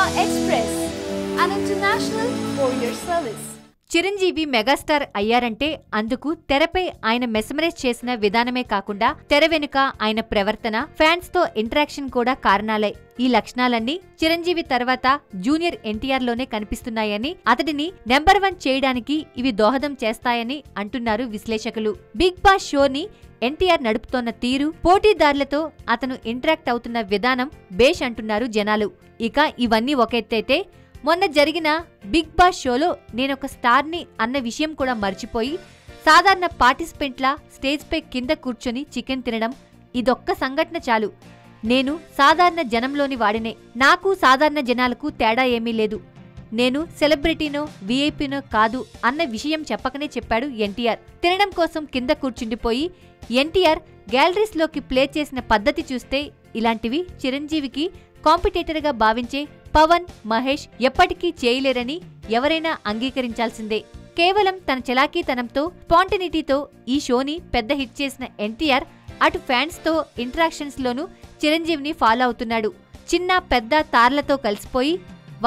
Express, an international courier service. Chiranjeevi megastar అయ్యారంటే అందుకు తెరపై ఆయన మెస్మరైజ్ చేసిన విధానమే కాకుండా తెర వెనుక ఆయన ప్రవర్తన, ఫ్యాన్స్ తో ఇంటరాక్షన్ కూడా కారణాలే. ఈ లక్షణాలన్నీ చిరంజీవి తర్వాత జూనియర్ ఎన్టీఆర్ లోనే కనిపిస్తున్నాయని, అతడిని నెంబర్ 1 చేయడానికి ఇవి దోహదం చేస్తాయని అంటున్నారు విశ్లేషకులు. బిగ్ బాస్ షోని ఎన్టీఆర్ నడుపుతోన్న తీరు, పోటీదారులతో అతను ఇంటరాక్ట్ అవుతున్న విధానం బేష్ అంటున్నారు జనాలు. ఇక ఇవన్నీ ఒక ఎత్తైతే, మొన్న జరిగిన బిగ్ బాస్ షోలో నేనొక స్టార్ని అన్న విషయం కూడా మర్చిపోయి సాధారణ పార్టిసిపెంట్లా స్టేజ్పై కింద కూర్చొని చికెన్ తినడం, ఇదొక్క సంఘటన చాలు. నేను సాధారణ జనంలోని వాడినే, నాకు సాధారణ జనాలకు తేడా ఏమీ లేదు, నేను సెలబ్రిటీనో వీఐపీనో కాదు అన్న విషయం చెప్పకనే చెప్పాడు ఎన్టీఆర్. తినడం కోసం కింద కూర్చుండిపోయి ఎన్టీఆర్ గ్యాలరీస్లోకి ప్లే చేసిన పద్ధతి చూస్తే ఇలాంటివి చిరంజీవికి కాంపిటేటర్గా భావించే పవన్, మహేష్ ఎప్పటికీ చేయలేరని ఎవరైనా అంగీకరించాల్సిందే. కేవలం తన చలాకీతనంతో, స్పాంటనిటీతో ఈ షోని పెద్ద హిట్ చేసిన ఎన్టీఆర్ అటు ఫ్యాన్స్తో ఇంటరాక్షన్స్ లోనూ చిరంజీవిని ఫాలో అవుతున్నాడు. చిన్న పెద్ద తారలతో కలిసిపోయి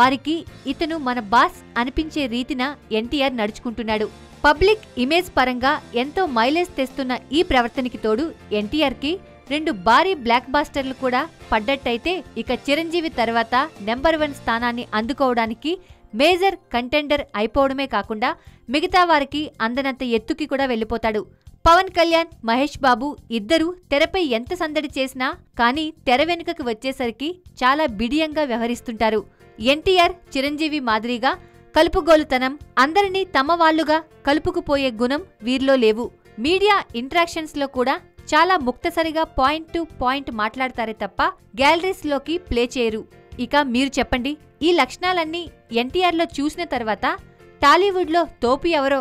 వారికి ఇతను మన బాస్ అనిపించే రీతిన ఎన్టీఆర్ నడుచుకుంటున్నాడు. పబ్లిక్ ఇమేజ్ పరంగా ఎంతో మైలేజ్ తెస్తున్న ఈ ప్రవర్తనకి తోడు ఎన్టీఆర్కి 2 భారీ బ్లాక్ బాస్టర్లు కూడా పడ్డట్టయితే ఇక చిరంజీవి తర్వాత నెంబర్ 1 స్థానాన్ని అందుకోవడానికి మేజర్ కంటెండర్ అయిపోవడమే కాకుండా మిగతా వారికి అందనంత ఎత్తుకి కూడా వెళ్ళిపోతాడు. పవన్ కళ్యాణ్, మహేష్ బాబు ఇద్దరూ తెరపై ఎంత సందడి చేసినా కానీ తెర వెనుకకు వచ్చేసరికి చాలా బిడియంగా వ్యవహరిస్తుంటారు. ఎన్టీఆర్, చిరంజీవి మాదిరిగా కలుపుగోలుతనం, అందరినీ తమ వాళ్లుగా కలుపుకుపోయే గుణం వీరిలో లేవు. మీడియా ఇంటరాక్షన్స్ లో కూడా చాలా ముక్తసరిగా పాయింట్ టు పాయింట్ మాట్లాడతారే తప్ప గ్యాలరీస్లోకి ప్లే చేయరు. ఇక మీరు చెప్పండి, ఈ లక్షణాలన్నీ ఎన్టీఆర్లో చూసిన తర్వాత టాలీవుడ్లో తోపు ఎవరో